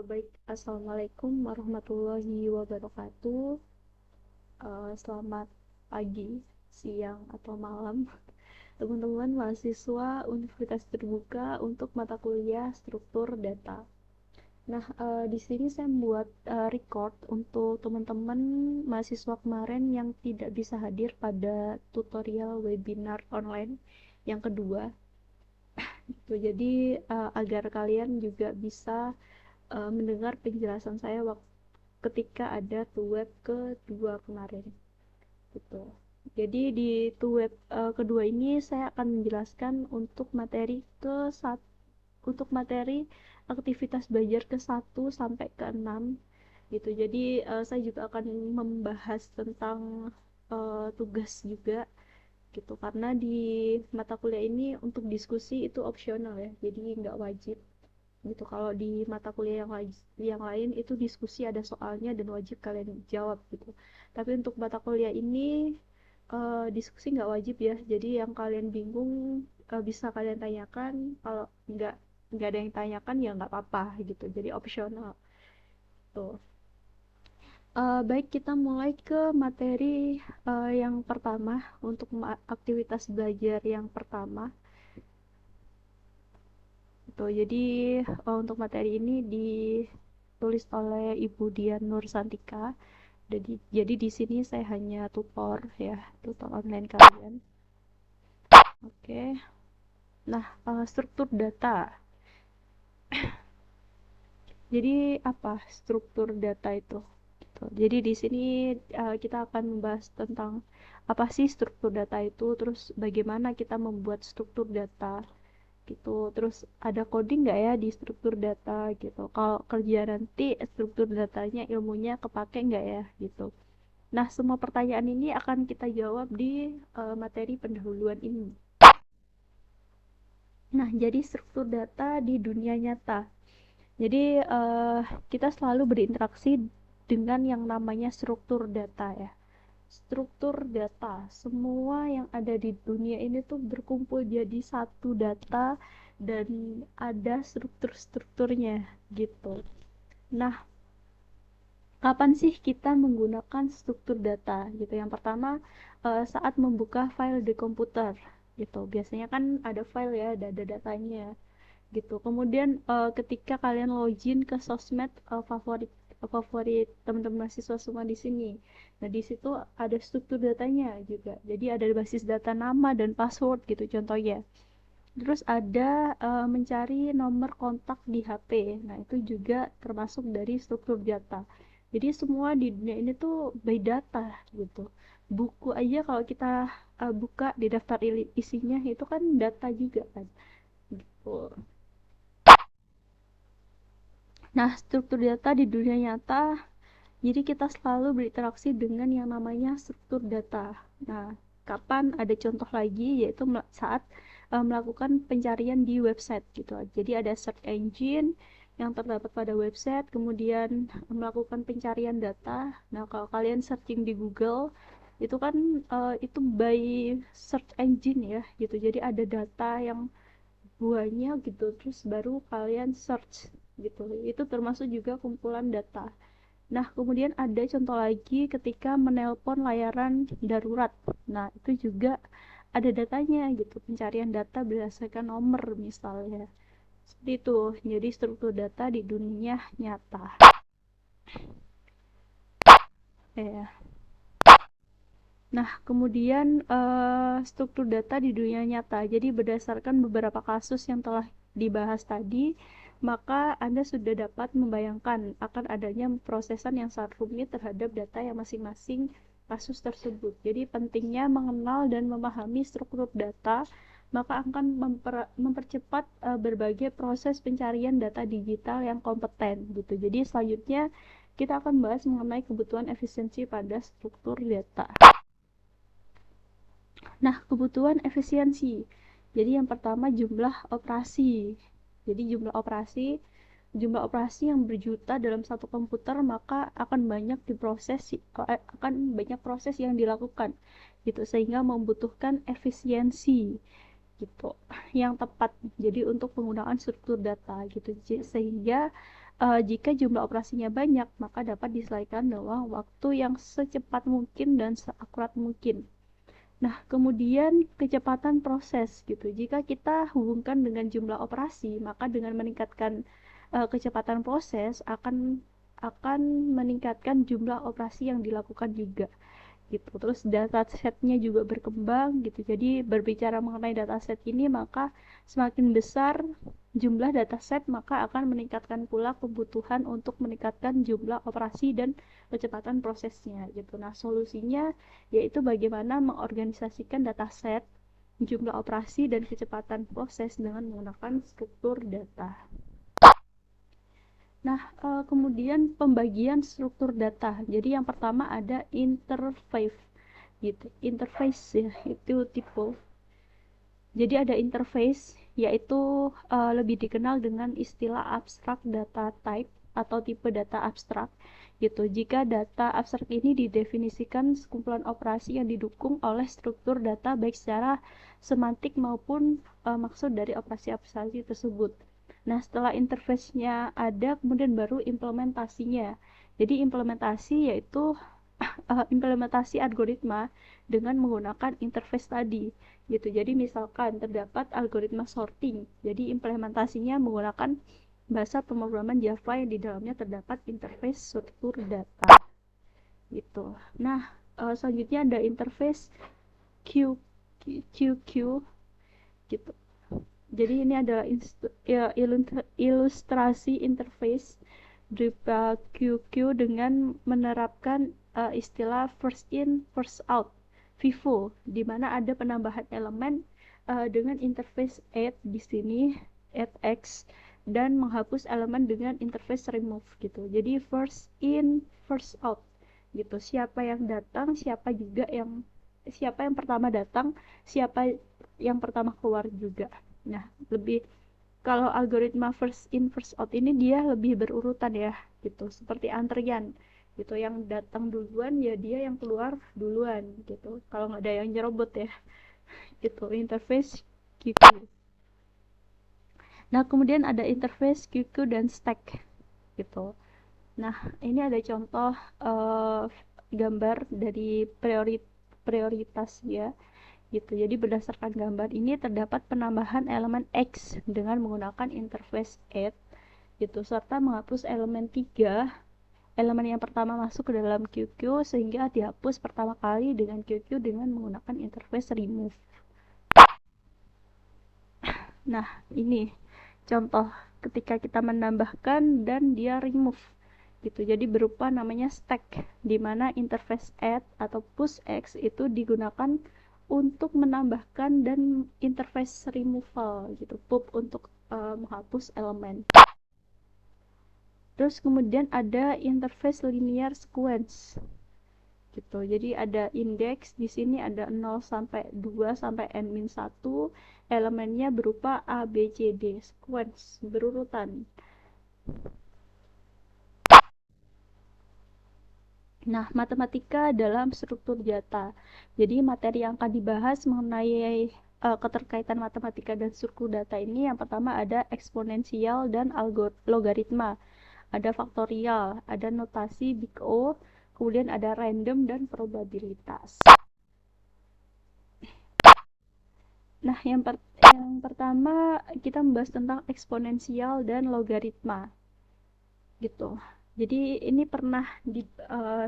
Baik, Assalamualaikum warahmatullahi wabarakatuh. Selamat pagi, siang, atau malam, teman-teman mahasiswa Universitas Terbuka untuk mata kuliah struktur data. Nah, di sini saya membuat record untuk teman-teman mahasiswa kemarin yang tidak bisa hadir pada tutorial webinar online yang kedua. Gitu. Jadi, agar kalian juga bisa mendengar penjelasan saya ketika ada tuweb kedua kemarin gitu. Jadi di tuweb kedua ini saya akan menjelaskan untuk materi aktivitas belajar ke 1 sampai ke 6 gitu. Jadi saya juga akan membahas tentang tugas juga gitu, karena di mata kuliah ini untuk diskusi itu opsional ya, jadi nggak wajib gitu. Kalau di mata kuliah yang lain itu diskusi ada soalnya dan wajib kalian jawab gitu, tapi untuk mata kuliah ini diskusi nggak wajib ya, jadi yang kalian bingung bisa kalian tanyakan. Kalau nggak ada yang tanyakan ya nggak apa-apa gitu, jadi opsional tuh. Baik, kita mulai ke materi yang pertama. Untuk aktivitas belajar yang pertama gitu. Jadi untuk materi ini ditulis oleh Ibu Dian Nursantika. Jadi di sini saya hanya tutor online kalian. Oke. Nah, struktur data. Jadi apa struktur data itu? Gitu. Jadi di sini kita akan membahas tentang apa sih struktur data itu, terus bagaimana kita membuat struktur data gitu, terus ada coding nggak ya di struktur data gitu, kalau kerja nanti struktur datanya ilmunya kepake nggak ya gitu. Nah, semua pertanyaan ini akan kita jawab di materi pendahuluan ini. Nah, jadi struktur data di dunia nyata. Jadi kita selalu berinteraksi dengan yang namanya struktur data ya. Struktur data, semua yang ada di dunia ini tuh berkumpul jadi satu data dan ada struktur-strukturnya gitu. Nah, kapan sih kita menggunakan struktur data gitu? Yang pertama, saat membuka file di komputer gitu. Biasanya kan ada file ya, ada datanya gitu. Kemudian ketika kalian login ke sosmed favorit favorit teman-teman mahasiswa semua di sini. Nah, di situ ada struktur datanya juga. Jadi ada basis data nama dan password gitu contohnya. Terus ada mencari nomor kontak di HP. Nah, itu juga termasuk dari struktur data. Jadi semua di dunia ini tuh by data gitu. Buku aja kalau kita buka di daftar isinya itu kan data juga kan. Gitu. Nah, struktur data di dunia nyata, jadi kita selalu berinteraksi dengan yang namanya struktur data. Nah, kapan ada contoh lagi, yaitu saat melakukan pencarian di website gitu. Jadi ada search engine yang terdapat pada website, kemudian melakukan pencarian data. Nah, kalau kalian searching di Google, itu kan itu by search engine ya gitu. Jadi ada data yang buahnya gitu, terus baru kalian search gitu. Itu termasuk juga kumpulan data. Nah, kemudian ada contoh lagi ketika menelpon layanan darurat. Nah, itu juga ada datanya gitu, pencarian data berdasarkan nomor misalnya. Seperti itu. Jadi struktur data di dunia nyata. Ya. Nah, kemudian struktur data di dunia nyata. Jadi berdasarkan beberapa kasus yang telah dibahas tadi, maka Anda sudah dapat membayangkan akan adanya prosesan yang sangat rumit terhadap data yang masing-masing kasus tersebut. Jadi pentingnya mengenal dan memahami struktur data, maka akan mempercepat berbagai proses pencarian data digital yang kompeten gitu. Jadi selanjutnya kita akan bahas mengenai kebutuhan efisiensi pada struktur data. Nah, kebutuhan efisiensi. Jadi yang pertama jumlah operasi. Jadi jumlah operasi yang berjuta dalam satu komputer, maka akan banyak proses yang dilakukan gitu, sehingga membutuhkan efisiensi gitu yang tepat. Jadi untuk penggunaan struktur data gitu, sehingga Jika jumlah operasinya banyak, maka dapat diselesaikan dalam waktu yang secepat mungkin dan seakurat mungkin. Nah, kemudian kecepatan proses gitu. Jika kita hubungkan dengan jumlah operasi, maka dengan meningkatkan kecepatan proses akan meningkatkan jumlah operasi yang dilakukan juga gitu. Terus datasetnya juga berkembang gitu. Jadi berbicara mengenai dataset ini, maka semakin besar jumlah dataset, maka akan meningkatkan pula kebutuhan untuk meningkatkan jumlah operasi dan kecepatan prosesnya gitu. Nah, solusinya yaitu bagaimana mengorganisasikan dataset, jumlah operasi dan kecepatan proses dengan menggunakan struktur data. Nah, kemudian pembagian struktur data. Jadi yang pertama ada interface gitu. Interface ya, itu tipe. Jadi ada interface yaitu lebih dikenal dengan istilah abstract data type atau tipe data abstrak gitu. Jika data abstrak ini didefinisikan sekumpulan operasi yang didukung oleh struktur data baik secara semantik maupun maksud dari operasi-operasi tersebut. Nah, setelah interface-nya ada, kemudian baru implementasinya. Jadi implementasi yaitu implementasi algoritma dengan menggunakan interface tadi gitu. Jadi misalkan terdapat algoritma sorting, jadi implementasinya menggunakan bahasa pemrograman Java yang di dalamnya terdapat interface struktur data gitu. Nah, selanjutnya ada interface QQ gitu. Jadi ini adalah ilustrasi interface berupa QQ dengan menerapkan istilah first in first out FIFO, di mana ada penambahan elemen dengan interface add di sini, add x, dan menghapus elemen dengan interface remove gitu. Jadi first in first out gitu. Siapa yang datang, siapa yang pertama datang, siapa yang pertama keluar juga. Nah, lebih kalau algoritma first in first out ini dia lebih berurutan ya gitu, seperti antrian gitu, yang datang duluan ya dia yang keluar duluan gitu, kalau nggak ada yang nyerobot ya. Itu interface QQ. Nah, kemudian ada interface QQ dan stack gitu. Nah, ini ada contoh gambar dari prioritas ya gitu. Jadi berdasarkan gambar ini terdapat penambahan elemen X dengan menggunakan interface add gitu, serta menghapus elemen 3. Elemen yang pertama masuk ke dalam QQ sehingga dihapus pertama kali dengan QQ dengan menggunakan interface remove. Nah, ini contoh ketika kita menambahkan dan dia remove gitu. Jadi berupa namanya stack, di mana interface add atau push X itu digunakan untuk menambahkan dan interface removal gitu, pop untuk menghapus elemen. Terus kemudian ada interface linear sequence gitu. Jadi ada indeks di sini, ada 0 sampai 2 sampai n-1, elemennya berupa A B C D, sequence berurutan. Nah, matematika dalam struktur data. Jadi materi yang akan dibahas mengenai keterkaitan matematika dan struktur data ini, yang pertama ada eksponensial dan logaritma, ada faktorial, ada notasi Big O, kemudian ada random dan probabilitas. Nah, yang pertama kita membahas tentang eksponensial dan logaritma gitu. Jadi ini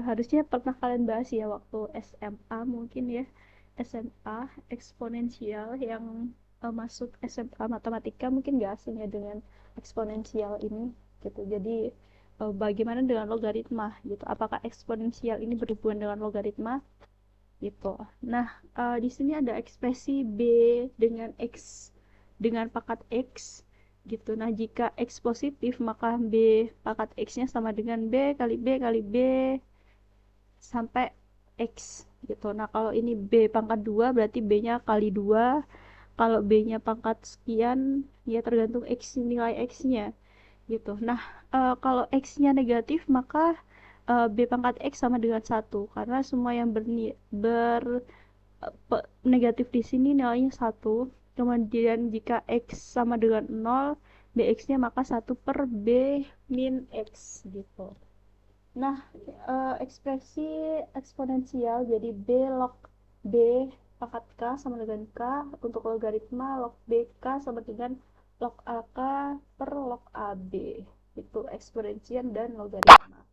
harusnya pernah kalian bahas ya waktu SMA mungkin ya. SMA eksponensial yang masuk SMA matematika mungkin gak asing ya dengan eksponensial ini gitu. Jadi bagaimana dengan logaritma gitu? Apakah eksponensial ini berhubungan dengan logaritma gitu? Nah, di sini ada ekspresi B dengan X dengan pangkat X gitu. Nah, jika X positif maka B pangkat X-nya sama dengan B kali B kali B sampai X gitu. Nah, kalau ini B pangkat 2 berarti B-nya kali 2. Kalau B-nya pangkat sekian ya tergantung X, nilai X-nya gitu. Nah, kalau X-nya negatif maka B pangkat X sama dengan 1 karena semua yang negatif di sini nilainya 1. Kemudian jika X sama dengan 0, B bx-nya, maka 1 per b min x gitu. Nah, ekspresi eksponensial jadi b log b pangkat k sama dengan k untuk logaritma log bk sama dengan log ak per log ab. Itu eksponensial dan logaritma.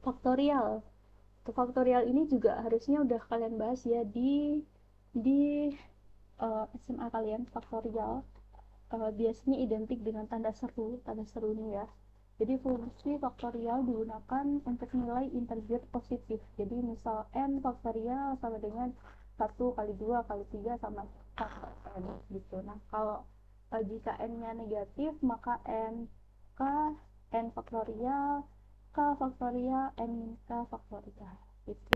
Faktorial. Untuk faktorial ini juga harusnya udah kalian bahas ya di SMA kalian. Faktorial biasanya identik dengan tanda seru ini ya. Jadi fungsi faktorial digunakan untuk nilai integer positif. Jadi misal n faktorial sama dengan 1 kali 2 kali 3 sama faktor n gitu. Nah, kalau jika n-nya negatif maka k n faktorial k faktorial n min k faktorial gitu.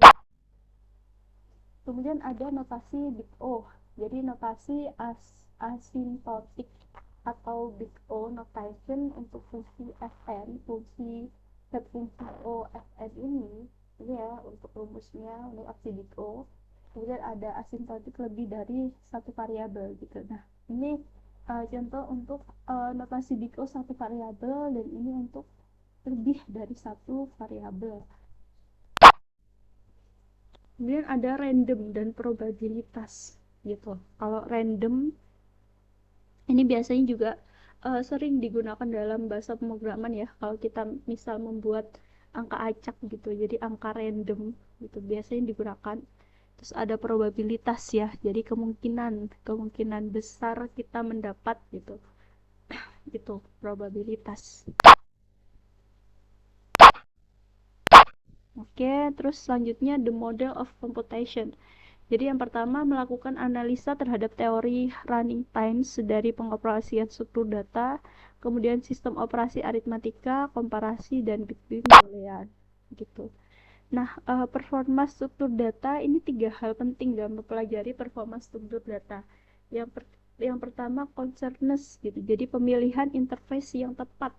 Kemudian ada notasi big O. Jadi notasi asintotik atau big O notation untuk fungsi fn, fungsi O fn ini ya untuk rumusnya untuk aksi big O. Kemudian ada asintotik lebih dari satu variabel gitu. Nah, ini contoh untuk notasi big O satu variabel, dan ini untuk lebih dari satu variabel. Kemudian ada random dan probabilitas gitu. Kalau random ini biasanya juga sering digunakan dalam bahasa pemrograman ya. Kalau kita misal membuat angka acak gitu, jadi angka random gitu biasanya digunakan. Terus ada probabilitas ya, jadi kemungkinan besar kita mendapat gitu. Itu probabilitas. Oke, terus selanjutnya the model of computation. Jadi yang pertama melakukan analisa terhadap teori running times dari pengoperasian struktur data, kemudian sistem operasi aritmatika, komparasi, dan boolean gitu. Nah, performa struktur data ini 3 hal penting dalam mempelajari performa struktur data. Yang pertama concerness gitu. Jadi pemilihan interface yang tepat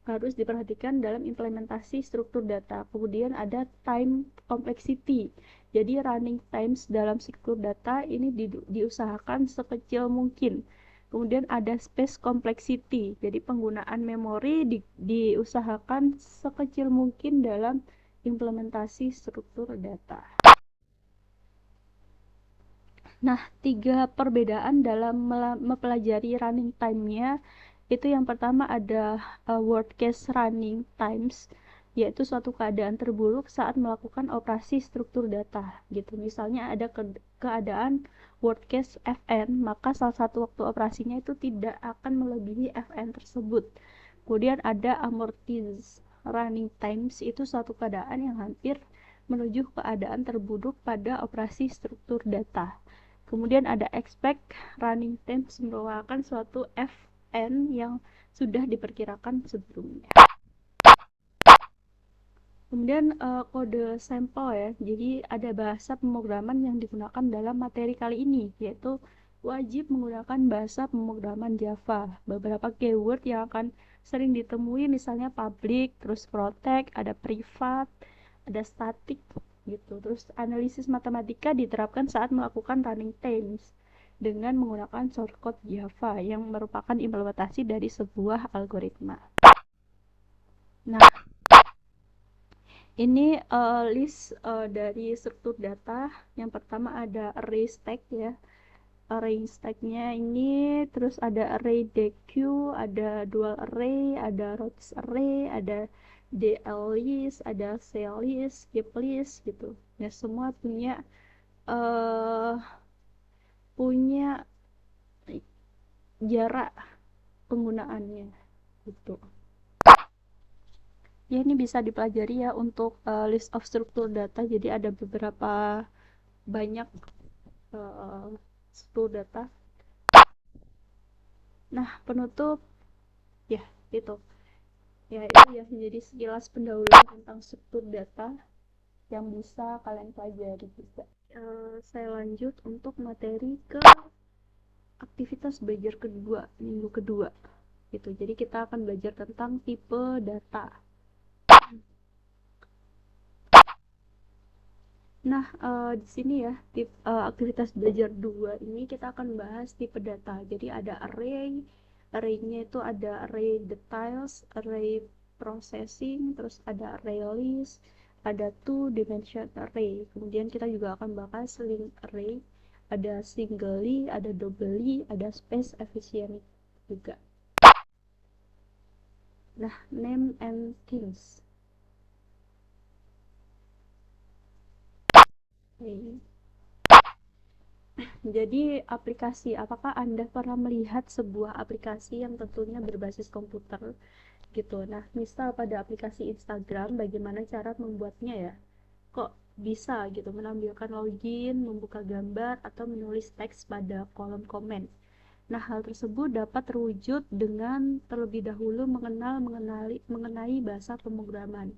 harus diperhatikan dalam implementasi struktur data. Kemudian ada time complexity. Jadi running times dalam struktur data ini diusahakan sekecil mungkin. Kemudian ada space complexity. Jadi penggunaan memori diusahakan sekecil mungkin dalam implementasi struktur data. Nah, 3 perbedaan dalam mempelajari running time-nya itu yang pertama ada worst case running times, yaitu suatu keadaan terburuk saat melakukan operasi struktur data gitu. Misalnya ada keadaan worst case fn, maka salah satu waktu operasinya itu tidak akan melebihi fn tersebut. Kemudian ada amortized running times, itu suatu keadaan yang hampir menuju keadaan terburuk pada operasi struktur data. Kemudian ada expect running times, merupakan suatu fn yang sudah diperkirakan sebelumnya. Kemudian kode sampel ya. Jadi ada bahasa pemrograman yang digunakan dalam materi kali ini, yaitu wajib menggunakan bahasa pemrograman Java. Beberapa keyword yang akan sering ditemui misalnya public, terus protect, ada private, ada static gitu. Terus analisis matematika diterapkan saat melakukan running times dengan menggunakan shortcode Java yang merupakan implementasi dari sebuah algoritma. Nah, ini list dari struktur data. Yang pertama ada array stack ya. Array stacknya ini, terus ada array deq, ada dual array, ada rows array, ada dl list, ada cell list, skip list gitu. Ya semua punya jarak penggunaannya gitu. Ya ini bisa dipelajari ya untuk list of struktur data. Jadi ada beberapa banyak struktur data. Nah, penutup ya itu. Ya itu ya, jadi sekilas pendahuluan tentang struktur data yang bisa kalian pelajari juga. Saya lanjut untuk materi ke aktivitas belajar kedua, minggu kedua gitu. Jadi kita akan belajar tentang tipe data. Nah, di sini ya, aktivitas belajar 2 ini kita akan bahas tipe data. Jadi ada array, Array-nya itu ada array details, array processing, terus ada array list, ada two dimension array. Kemudian kita juga akan bahas link array, ada singly, ada doubly, ada space efficient juga. Nah, name and things. Okay. Jadi aplikasi, apakah Anda pernah melihat sebuah aplikasi yang tentunya berbasis komputer gitu? Nah, misal pada aplikasi Instagram, bagaimana cara membuatnya ya? Kok bisa gitu menampilkan login, membuka gambar, atau menulis teks pada kolom komen? Nah, hal tersebut dapat terwujud dengan terlebih dahulu mengenai bahasa pemrograman.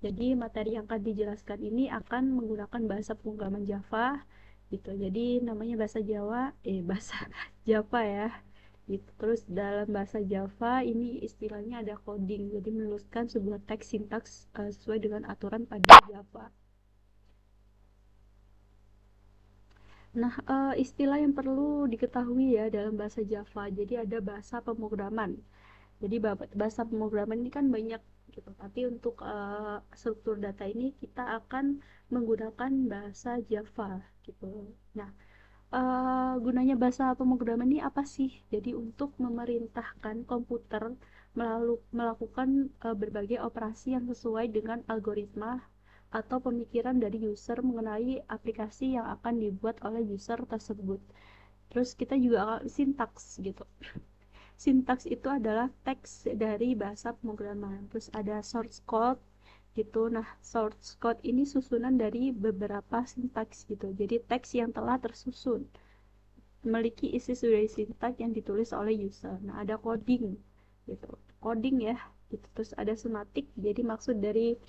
Jadi, materi yang akan dijelaskan ini akan menggunakan bahasa pemrograman Java gitu. Jadi, namanya bahasa bahasa Java ya. Gitu. Terus dalam bahasa Java ini istilahnya ada coding. Jadi, menuliskan sebuah teks sintaks sesuai dengan aturan pada Java. Nah, istilah yang perlu diketahui ya dalam bahasa Java. Jadi ada bahasa pemrograman. Jadi bahasa pemrograman ini kan banyak gitu. Tapi untuk struktur data ini kita akan menggunakan bahasa Java gitu. Nah, gunanya bahasa pemrograman ini apa sih? Jadi untuk memerintahkan komputer melakukan berbagai operasi yang sesuai dengan algoritma atau pemikiran dari user mengenai aplikasi yang akan dibuat oleh user tersebut. Terus kita juga akan sintaks gitu. Sintaks itu adalah teks dari bahasa pemrograman. Terus ada source code gitu. Nah, source code ini susunan dari beberapa sintaks gitu. Jadi teks yang telah tersusun memiliki isi dari sintaks yang ditulis oleh user. Nah, ada coding gitu. Coding ya gitu. Terus ada semantik. Jadi maksud dari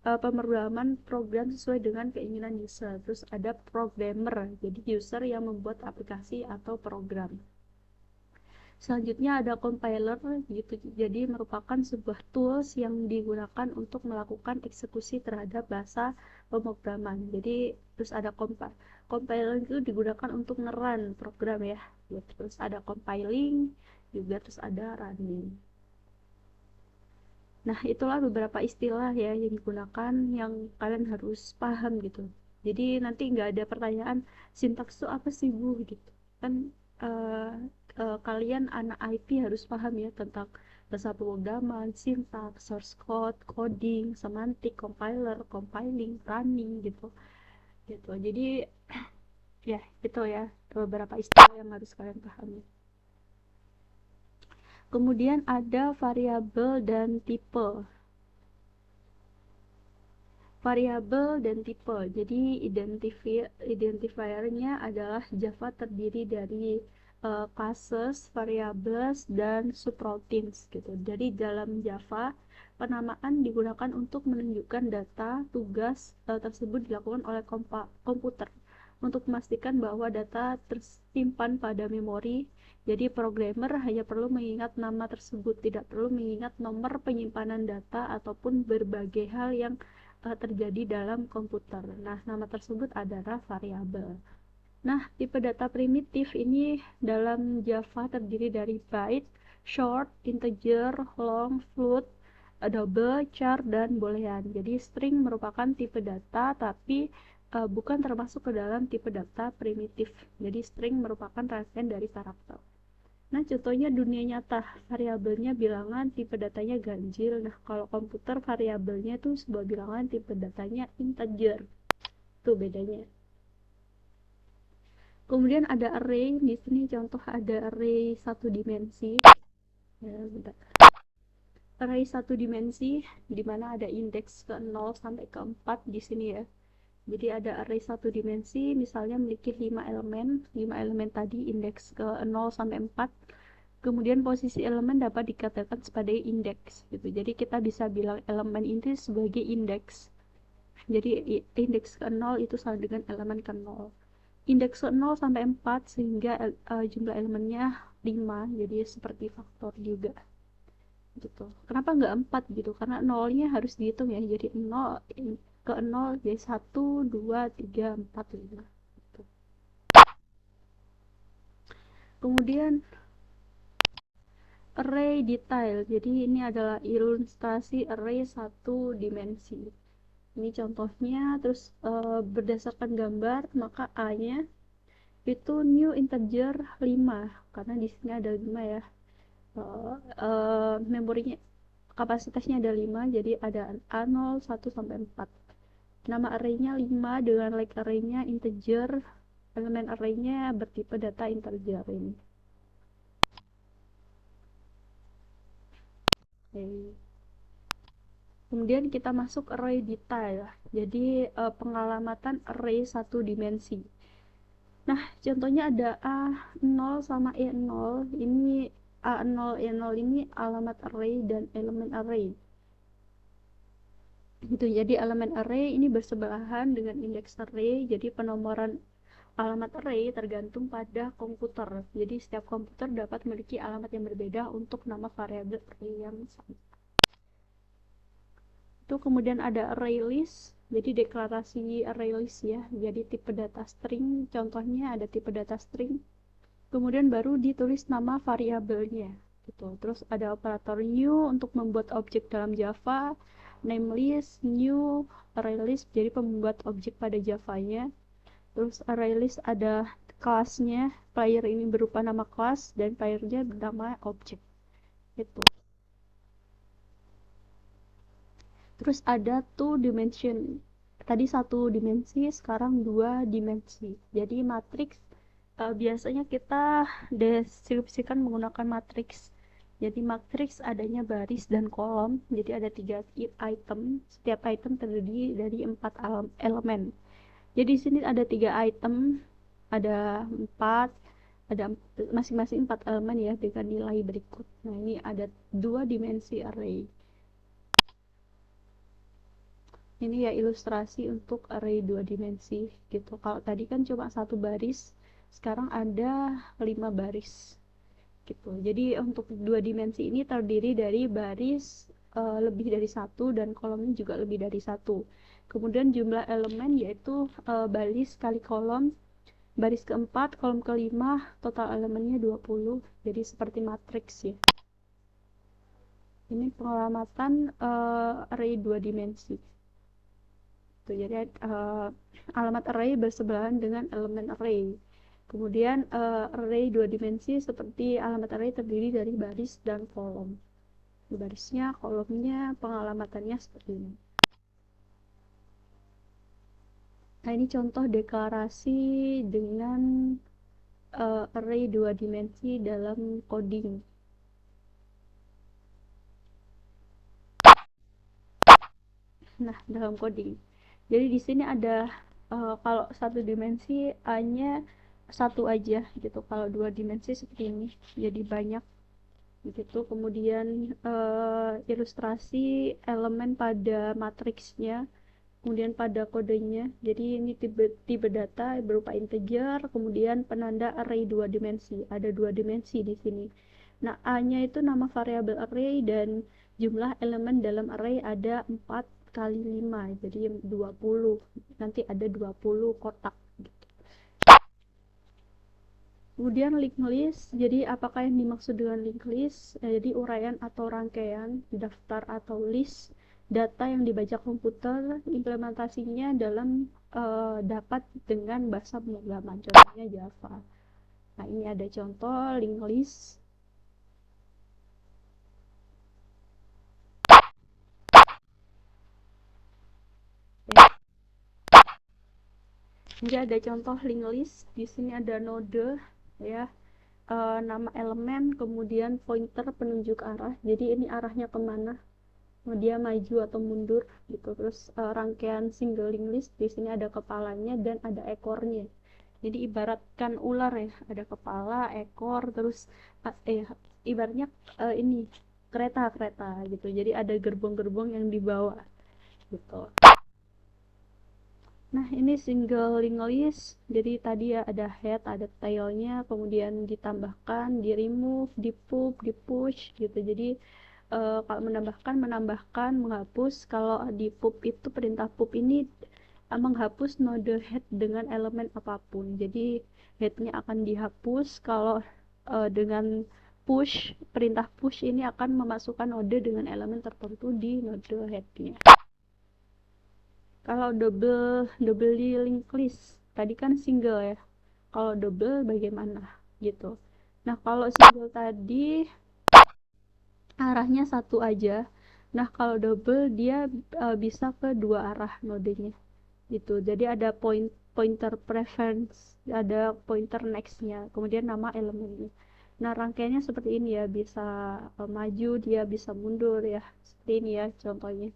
pemrograman program sesuai dengan keinginan user. Terus ada programmer, jadi user yang membuat aplikasi atau program. Selanjutnya ada compiler gitu. Jadi merupakan sebuah tools yang digunakan untuk melakukan eksekusi terhadap bahasa pemrograman. Jadi terus ada compiler itu digunakan untuk ngerun program ya. Terus ada compiling juga, terus ada running. Nah, itulah beberapa istilah ya yang digunakan yang kalian harus paham gitu. Jadi nanti nggak ada pertanyaan sintaks itu apa sih Bu gitu. Kan uh, kalian anak IT harus paham ya tentang bahasa pemrograman, sintaks, source code, coding, semantik, compiler, compiling, running gitu. Gitu. Jadi ya itu ya beberapa istilah yang harus kalian pahami. Kemudian ada variabel dan tipe. Variabel dan tipe. Jadi identifiernya adalah Java terdiri dari classes, variables, dan subroutines gitu. Jadi dalam Java penamaan digunakan untuk menunjukkan data tugas tersebut dilakukan oleh komputer untuk memastikan bahwa data tersimpan pada memori. Jadi programmer hanya perlu mengingat nama tersebut, tidak perlu mengingat nomor penyimpanan data ataupun berbagai hal yang terjadi dalam komputer. Nah, nama tersebut adalah variabel. Nah, tipe data primitif ini dalam Java terdiri dari byte, short, integer, long, float, double, char, dan boolean. Jadi string merupakan tipe data tapi bukan termasuk ke dalam tipe data primitif. Jadi string merupakan rangkaian dari karakter. Nah, contohnya dunia nyata, variabelnya bilangan, tipe datanya ganjil. Nah, kalau komputer variabelnya tuh sebuah bilangan, tipe datanya integer. Tuh bedanya. Kemudian ada array, di sini contoh ada array satu dimensi. Ya, bentar. Array satu dimensi di mana ada indeks ke 0 sampai ke 4 di sini ya. Jadi ada array satu dimensi misalnya memiliki 5 elemen. 5 elemen tadi indeks ke 0 sampai 4. Kemudian posisi elemen dapat dikatakan sebagai indeks gitu. Jadi kita bisa bilang elemen ini sebagai indeks. Jadi indeks ke 0 itu sama dengan elemen ke 0. Indeks ke 0 sampai 4 sehingga jumlah elemennya 5. Jadi seperti faktor juga. Gitu. Kenapa nggak 4 gitu? Karena nolnya harus dihitung ya. Jadi 0 ke 0 jadi 1, 2, 3, 4, 5. Gitu. Kemudian array detail. Jadi ini adalah ilustrasi array satu dimensi. Ini contohnya, terus berdasarkan gambar maka A-nya itu new integer 5 karena di sini ada 5 ya. Memorinya kapasitasnya ada 5, jadi ada A0 1 sampai 4. Nama arraynya 5 dengan like arraynya integer, elemen arraynya bertipe data integer ini. Okay. Kemudian kita masuk array detail. Jadi pengalamatan array satu dimensi. Nah, contohnya ada A0 sama E0. Ini A0 E0 ini alamat array dan elemen array. Gitu. Jadi elemen array ini bersebelahan dengan indeks array. Jadi penomoran alamat array tergantung pada komputer. Jadi setiap komputer dapat memiliki alamat yang berbeda untuk nama variabel array yang sama. Itu kemudian ada array list. Jadi deklarasi array list ya. Jadi tipe data string, contohnya ada tipe data string. Kemudian baru ditulis nama variabelnya. Gitu. Terus ada operator new untuk membuat objek dalam Java, name list, new, array list jadi pembuat objek pada Java-nya. Terus array list ada kelasnya, player ini berupa nama kelas dan playernya bernama objek. Itu. Terus ada two dimension. Tadi satu dimensi, sekarang dua dimensi. Jadi matriks biasanya kita deskripsikan menggunakan matriks. Jadi matriks adanya baris dan kolom. Jadi ada 3 item. Setiap item terdiri dari 4 elemen. Jadi di sini ada 3 item, ada 4, ada masing-masing 4 elemen ya dengan nilai berikut. Nah, ini ada 2 dimensi array. Ini ya ilustrasi untuk array 2 dimensi gitu. Kalau tadi kan cuma 1 baris, sekarang ada 5 baris gitu. Jadi untuk 2 dimensi ini terdiri dari baris lebih dari 1 dan kolomnya juga lebih dari 1. Kemudian jumlah elemen yaitu baris kali kolom, baris keempat, kolom kelima, total elemennya 20. Jadi seperti matriks ya. Ini pengamatan array 2 dimensi. Tuh, jadi alamat array bersebelahan dengan elemen array. Kemudian array 2 dimensi seperti alamat array terdiri dari baris dan kolom. Barisnya, kolomnya, pengalamatannya seperti ini. Nah, ini contoh deklarasi dengan array 2 dimensi dalam coding. Nah, dalam coding. Jadi di sini ada kalau satu dimensi A-nya satu aja gitu. Kalau 2 dimensi seperti ini. Jadi banyak gitu. Kemudian ilustrasi elemen pada matriksnya, kemudian pada kodenya. Jadi ini tipe data berupa integer, kemudian penanda array 2 dimensi. Ada 2 dimensi di sini. Nah, A-nya itu nama variabel array dan jumlah elemen dalam array ada 4 kali 5, jadi 20. Nanti ada 20 kotak gitu. Kemudian linked list, jadi apakah yang dimaksud dengan linked list? Jadi uraian atau rangkaian, daftar atau list data yang dibaca komputer, implementasinya dalam dapat dengan bahasa pemrograman, contohnya Java. Nah, ini ada contoh linked list. Jadi ada contoh linked list. Di sini ada node ya, nama elemen, kemudian pointer penunjuk arah. Jadi ini arahnya kemana? Dia maju atau mundur gitu. Terus rangkaian single linked list, di sini ada kepalanya dan ada ekornya. Jadi ibaratkan ular ya, ada kepala, ekor, terus ibaratnya ini kereta gitu. Jadi ada gerbong-gerbong yang dibawa gitu. Nah, ini single linked list. Jadi tadi ya ada head, ada tailnya, kemudian ditambahkan, di remove, di pop, di push gitu. Jadi kalau menambahkan, menghapus. Kalau di pop itu perintah pop ini menghapus node head dengan elemen apapun. Jadi headnya akan dihapus kalau dengan perintah push ini akan memasukkan node dengan elemen tertentu di node headnya. Kalau double linked list tadi kan single ya, kalau double bagaimana gitu. Nah kalau single tadi arahnya satu aja, nah kalau double dia bisa ke dua arah nodenya gitu. Jadi ada pointer preference, ada pointer nextnya, kemudian nama elemennya. Nah rangkaiannya seperti ini ya, bisa maju, dia bisa mundur ya, seperti ini ya contohnya.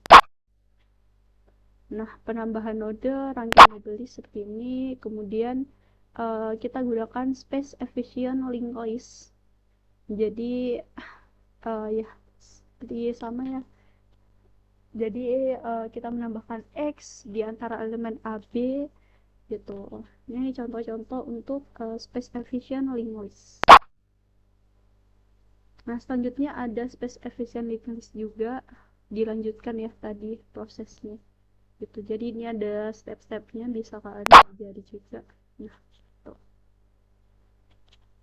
Nah penambahan node rangkaian double list seperti ini, kemudian kita gunakan space efficient linked list. Jadi ya seperti sama ya. Jadi kita menambahkan X di antara elemen A, B gitu. Ini contoh-contoh untuk space efficient linked list. Nah selanjutnya ada space efficient linked list juga, dilanjutkan ya tadi prosesnya gitu. Jadi ini ada step-stepnya, bisa kalian pelajari juga. Nah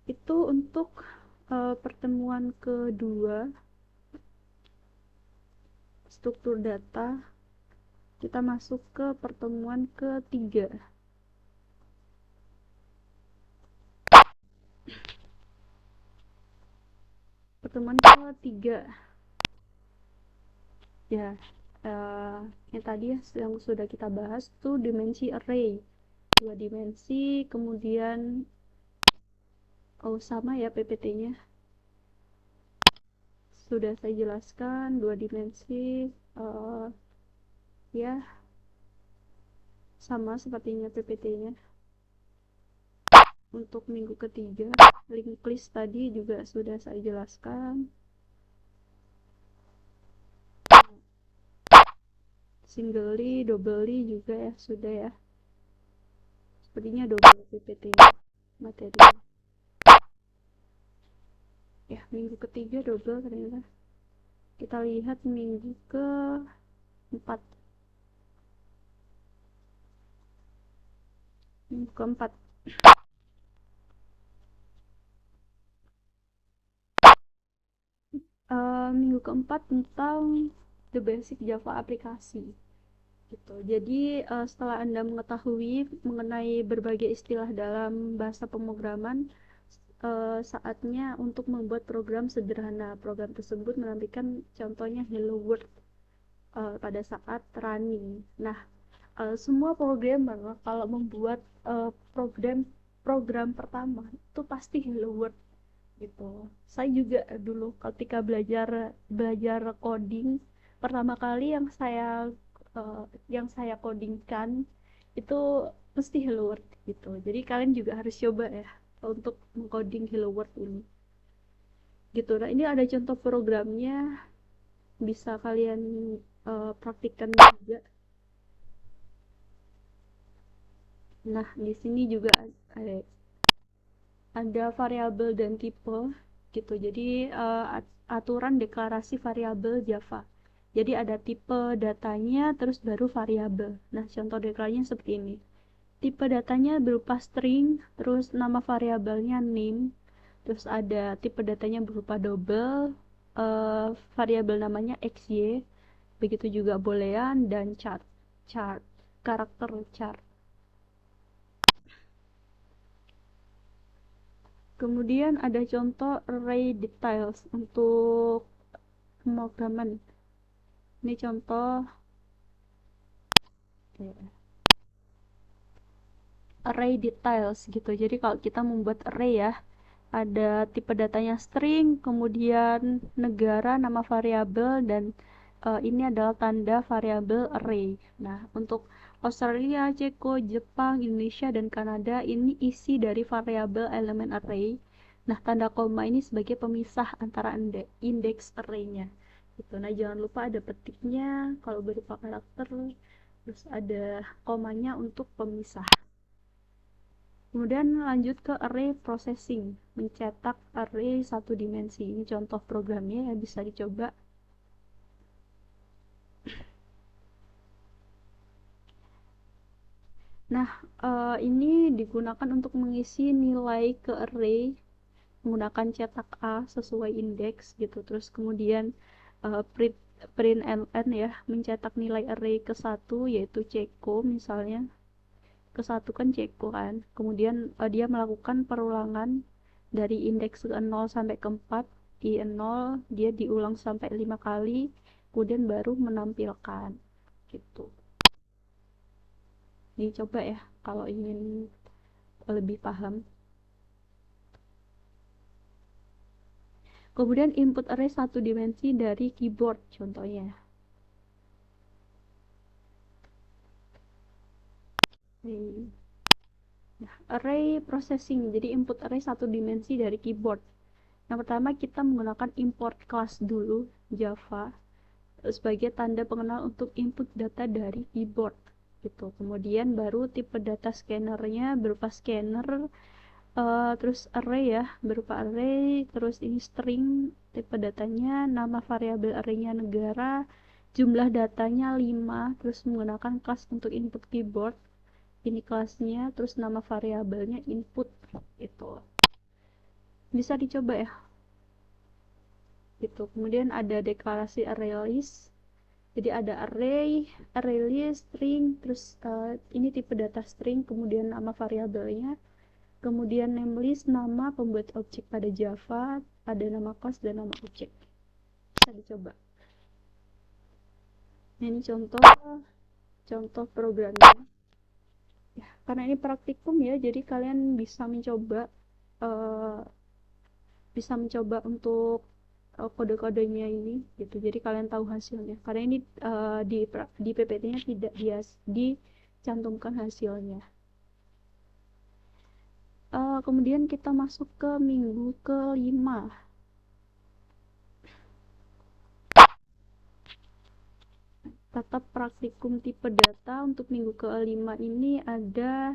itu untuk pertemuan kedua struktur data. Kita masuk ke pertemuan ketiga. Pertemuan ketiga ya, yang tadi yang sudah kita bahas tuh dimensi array, dua dimensi, kemudian sama ya PPT-nya sudah saya jelaskan, dua dimensi, ya sama sepertinya PPT-nya. Untuk minggu ketiga linked list tadi juga sudah saya jelaskan. Singly, doubly juga ya sudah ya, sepertinya double PPT materi ya. Minggu ketiga double ternyata. Kita lihat minggu keempat. Minggu keempat minggu keempat tentang the basic Java aplikasi gitu. Jadi setelah Anda mengetahui mengenai berbagai istilah dalam bahasa pemrograman, saatnya untuk membuat program sederhana. Program tersebut menampilkan contohnya hello world pada saat running. Nah semua programmer kalau membuat program pertama itu pasti hello world gitu. Saya juga dulu ketika belajar coding, pertama kali yang saya codingkan itu mesti hello world gitu. Jadi kalian juga harus coba ya untuk mengcoding hello world ini gitu. Nah ini ada contoh programnya, bisa kalian praktikkan juga. Nah di sini juga ada variabel dan tipe gitu. Jadi aturan deklarasi variabel Java. Jadi ada tipe datanya, terus baru variabel. Nah contoh deklarasinya seperti ini. Tipe datanya berupa string, terus nama variabelnya name, terus ada tipe datanya berupa double, variabel namanya xy, begitu juga boolean dan chart karakter chart. Kemudian ada contoh array details untuk pemrograman. Ini contoh array details gitu. Jadi kalau kita membuat array ya, ada tipe datanya string, kemudian negara, nama variabel, dan ini adalah tanda variabel array. Nah untuk Australia, Ceko, Jepang, Indonesia, dan Kanada ini isi dari variabel elemen array. Nah tanda koma ini sebagai pemisah antara indeks array-nya gitu. Nah jangan lupa ada petiknya kalau berupa karakter, terus ada komanya untuk pemisah. Kemudian lanjut ke array processing, mencetak array satu dimensi. Ini contoh programnya ya, bisa dicoba. Nah ini digunakan untuk mengisi nilai ke array menggunakan cetak A sesuai indeks gitu, terus kemudian print print ln ya, mencetak nilai array ke satu yaitu ceko misalnya, ke satu kan ceko kan, kemudian dia melakukan perulangan dari indeks ke 0 sampai ke 4 di 0 dia diulang sampai 5 kali, kemudian baru menampilkan gitu. Dicoba ya kalau ingin lebih paham. Kemudian input array satu dimensi dari keyboard contohnya. Nah, array processing, jadi input array satu dimensi dari keyboard. Yang pertama kita menggunakan import class dulu Java sebagai tanda pengenal untuk input data dari keyboard gitu. Kemudian baru tipe data scannernya berupa scanner, terus array ya, berupa array, terus ini string tipe datanya, nama variabel arraynya negara, jumlah datanya 5, terus menggunakan kelas untuk input keyboard, ini kelasnya, terus nama variabelnya input itu. Bisa dicoba ya gitu. Kemudian ada deklarasi array list, jadi ada array list, string, terus ini tipe data string, kemudian nama variabelnya, kemudian name list, nama pembuat objek pada Java, ada nama kelas dan nama objek. Bisa dicoba. Nah, ini contoh programnya ya, karena ini praktikum ya, jadi kalian uh, bisa mencoba untuk kode-kodenya ini gitu, jadi kalian tahu hasilnya, karena ini di PPT-nya tidak dicantumkan hasilnya. Kemudian kita masuk ke minggu ke-5. Tatap praktikum tipe data untuk minggu ke-5 ini ada,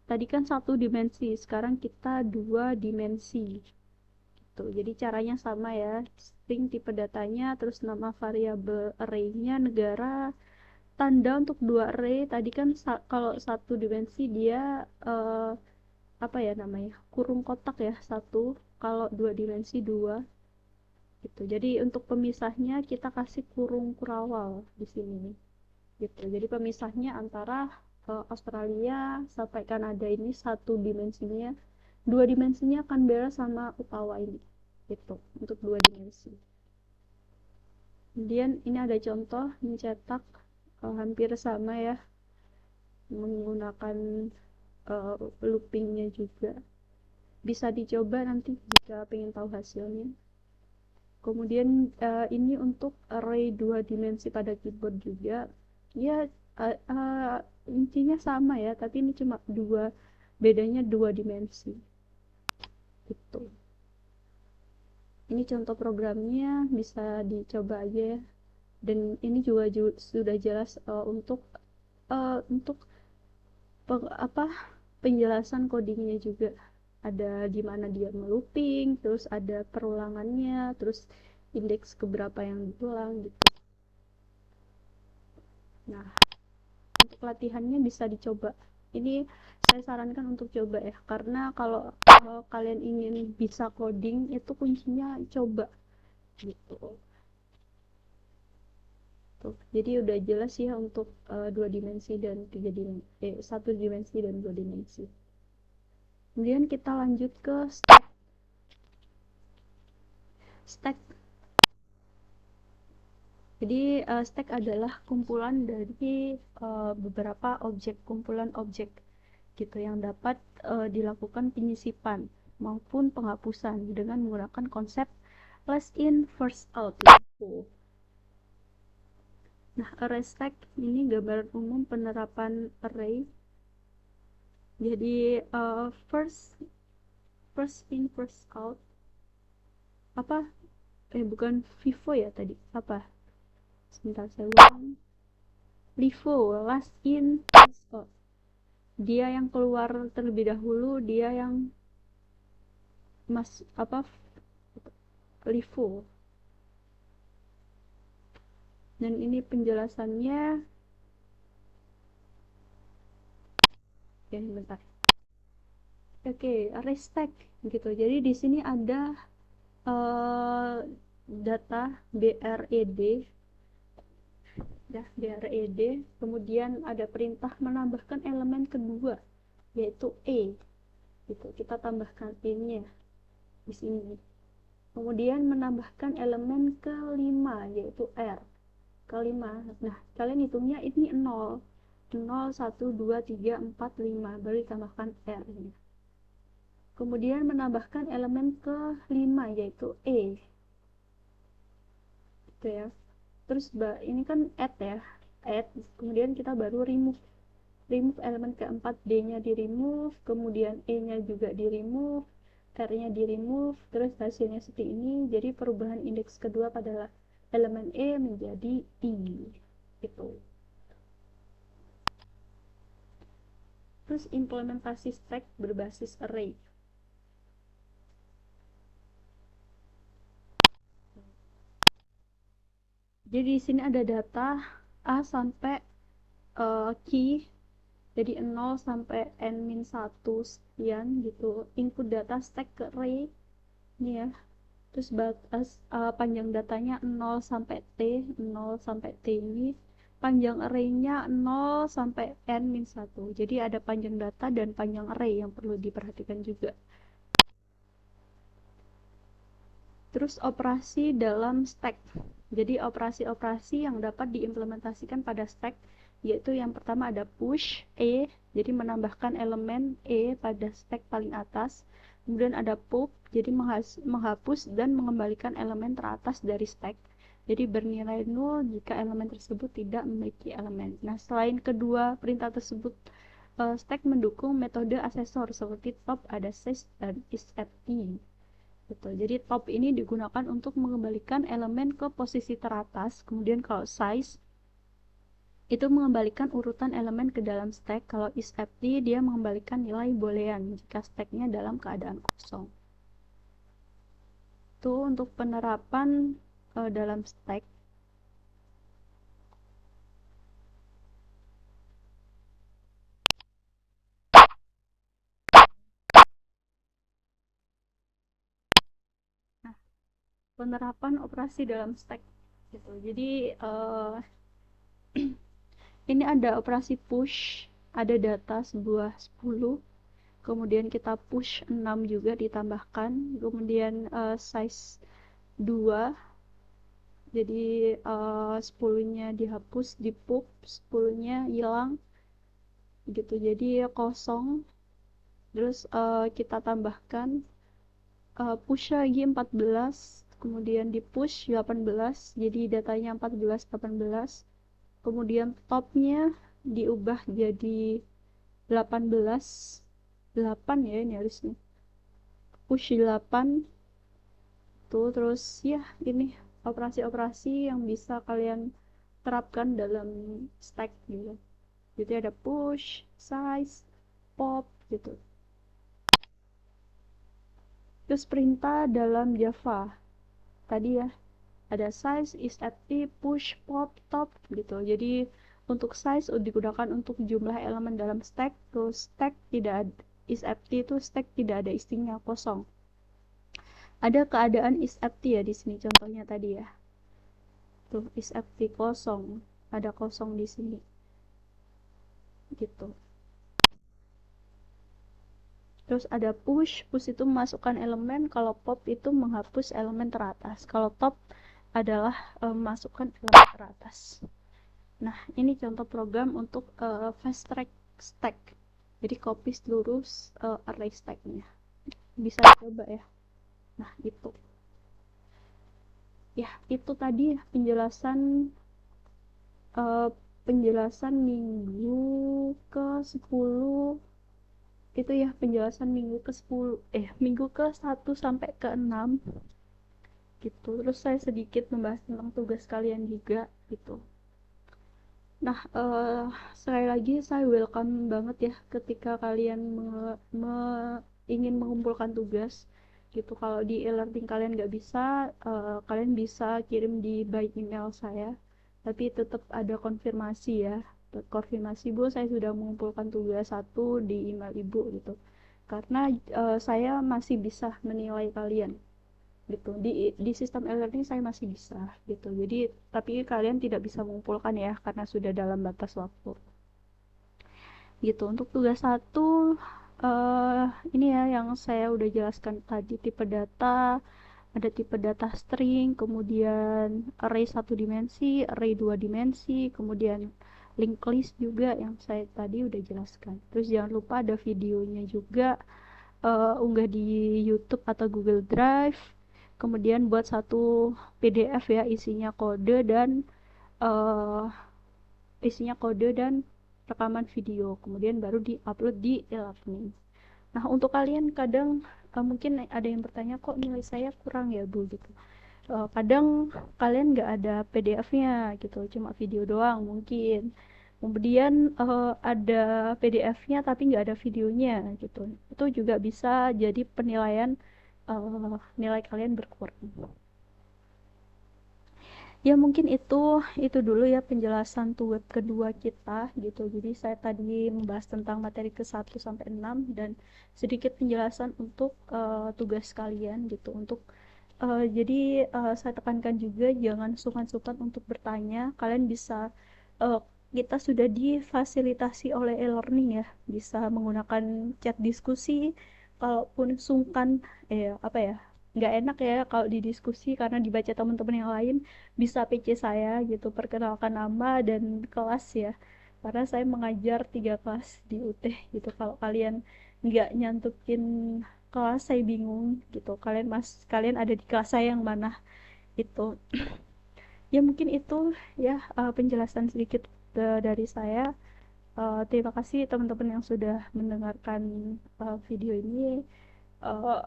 tadi kan satu dimensi, sekarang kita 2 dimensi gitu. Jadi caranya sama ya, string tipe datanya, terus nama variabel array-nya negara, tanda untuk 2 array. Tadi kan kalau satu dimensi dia apa ya namanya, kurung kotak ya, satu, kalau 2 dimensi 2 gitu. Jadi untuk pemisahnya kita kasih kurung kurawal di sini gitu. Jadi pemisahnya antara Australia sampai Kanada ini satu dimensinya, 2 dimensinya Canberra sama Ottawa ini gitu, untuk 2 dimensi. Kemudian ini ada contoh mencetak hampir sama ya, menggunakan loopingnya juga. Bisa dicoba nanti jika pengen tahu hasilnya. Kemudian ini untuk array 2 dimensi pada keyboard juga ya, intinya sama ya, tapi ini cuma bedanya 2 dimensi gitu. Ini contoh programnya, bisa dicoba aja ya, dan ini juga sudah jelas untuk penjelasan codingnya juga, ada di mana dia melooping, terus ada perulangannya, terus indeks keberapa yang diulang gitu. Nah, untuk latihannya bisa dicoba, ini saya sarankan untuk coba ya, karena kalau kalian ingin bisa coding itu kuncinya coba gitu. Tuh, jadi udah jelas ya untuk 2 dimensi dan 3 dimensi, 1 dimensi dan 2 dimensi. Kemudian kita lanjut ke stack. Jadi stack adalah kumpulan dari beberapa kumpulan objek gitu, yang dapat dilakukan penyisipan maupun penghapusan dengan menggunakan konsep last in first out gitu. Nah, array stack ini gambaran umum penerapan array. Jadi first in first out, apa bukan FIFO ya tadi, apa, sebentar saya ulang, LIFO, last in first out, dia yang keluar terlebih dahulu, dia yang LIFO. Dan ini penjelasannya ya, bentar. Oke, array stack gitu. Jadi di sini ada data BRED ya, BRED, kemudian ada perintah menambahkan elemen kedua yaitu gitu. Kita tambahkan E-nya di sini. Kemudian menambahkan elemen kelima yaitu kelima. Nah, kalian hitungnya ini 0, 0, 1, 2, 3, 4, 5, baru ditambahkan R-nya. Kemudian menambahkan elemen kelima yaitu gitu ya. Terus ini kan add, kemudian kita baru remove elemen keempat, D-nya di remove, kemudian E-nya juga di remove, R-nya di remove, terus hasilnya seperti ini. Jadi perubahan indeks kedua pada elemen E menjadi I gitu. Terus implementasi stack berbasis array. Jadi di sini ada data A sampai key, jadi 0 sampai n-1 sekian gitu. Input data stack ke array ini ya. Terus batas panjang datanya 0 sampai T, 0 sampai T ini. Panjang array-nya 0 sampai n-1. Jadi ada panjang data dan panjang array yang perlu diperhatikan juga. Terus operasi dalam stack. Jadi operasi-operasi yang dapat diimplementasikan pada stack yaitu yang pertama ada push jadi menambahkan elemen pada stack paling atas. Kemudian ada pop, jadi menghapus dan mengembalikan elemen teratas dari stack. Jadi bernilai 0 jika elemen tersebut tidak memiliki elemen. Nah, selain kedua perintah tersebut, stack mendukung metode asesor seperti top, ada size, dan isFt. Betul. Jadi top ini digunakan untuk mengembalikan elemen ke posisi teratas. Kemudian kalau size itu mengembalikan urutan elemen ke dalam stack. Kalau isFt dia mengembalikan nilai boolean jika stacknya dalam keadaan kosong. Itu untuk penerapan dalam stack. Nah, penerapan operasi dalam stack gitu. Jadi ini ada operasi push, ada data sebuah 10, kemudian kita push 6 juga ditambahkan, kemudian size 2, jadi 10-nya dihapus, di pop, 10-nya hilang gitu, jadi kosong. Terus kita tambahkan push lagi 14, kemudian di push 18, jadi datanya 14, 18. Kemudian topnya diubah jadi 18, 8 ya ini harusnya, push 8 tuh. Terus ya ini operasi-operasi yang bisa kalian terapkan dalam stack gitu. Jadi ada push, size, pop gitu. Terus perintah dalam Java tadi ya, ada size, isFt, push, pop, top gitu. Jadi untuk size digunakan untuk jumlah elemen dalam stack. Terus stack tidak ada, isFt itu stack tidak ada isinya, kosong. Ada keadaan isFt ya di sini contohnya tadi ya. Tuh isFt kosong, ada kosong di sini. Gitu. Terus ada push itu memasukkan elemen, kalau pop itu menghapus elemen teratas. Kalau top adalah memasukkan elemen teratas. Nah, ini contoh program untuk fast track stack. Jadi copy seluruh array stacknya. Bisa coba ya. Nah, itu. Ya, itu tadi penjelasan uh, penjelasan minggu ke-10. Itu ya penjelasan minggu ke-10, minggu ke-1 sampai ke-6 gitu. Terus saya sedikit membahas tentang tugas kalian juga gitu. Nah, sekali lagi saya welcome banget ya ketika kalian ingin mengumpulkan tugas gitu. Kalau di e-learning kalian nggak bisa, kalian bisa kirim di by email saya, tapi tetap ada konfirmasi ya. Konfirmasi, Bu, saya sudah mengumpulkan tugas 1 di email Ibu gitu. karena saya masih bisa menilai kalian gitu. Di sistem e-learning saya masih bisa gitu. Jadi tapi kalian tidak bisa mengumpulkan ya karena sudah dalam batas waktu gitu. Untuk tugas satu ini ya yang saya udah jelaskan tadi, tipe data, ada tipe data string, kemudian array satu dimensi, array dua dimensi, kemudian linked list juga yang saya tadi udah jelaskan. Terus jangan lupa ada videonya juga, unggah di YouTube atau Google Drive, kemudian buat satu PDF ya, uh, isinya kode dan rekaman video, kemudian baru di-upload di e-learning. Nah, untuk kalian kadang mungkin ada yang bertanya, kok nilai saya kurang ya Bu gitu. Kadang kalian nggak ada PDF-nya gitu, cuma video doang mungkin. Kemudian ada PDF-nya tapi nggak ada videonya gitu. Itu juga bisa jadi penilaian nilai kalian berkurang. Ya mungkin itu dulu ya penjelasan tugas kedua kita gitu. Jadi saya tadi membahas tentang materi ke 1 sampai 6 dan sedikit penjelasan untuk tugas kalian gitu. Jadi saya tekankan juga jangan sungkan-sungkan untuk bertanya. Kalian bisa uh, kita sudah difasilitasi oleh e-learning ya, bisa menggunakan chat diskusi. Kalaupun sungkan, apa ya, nggak enak ya kalau didiskusi karena dibaca teman-teman yang lain, bisa PC saya gitu, perkenalkan nama dan kelas ya. Karena saya mengajar 3 kelas di UT gitu. Kalau kalian nggak nyantukin kelas, saya bingung gitu. Kalian ada di kelas saya yang mana itu. Ya mungkin itu ya penjelasan sedikit dari saya. Terima kasih teman-teman yang sudah mendengarkan video ini. Uh,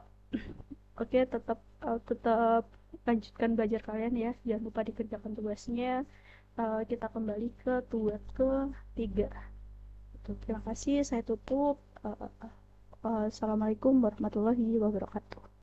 Oke, tetap lanjutkan belajar kalian ya. Jangan lupa dikerjakan tugasnya. Kita kembali ke tugas ketiga. Terima kasih. Saya tutup. Assalamualaikum warahmatullahi wabarakatuh.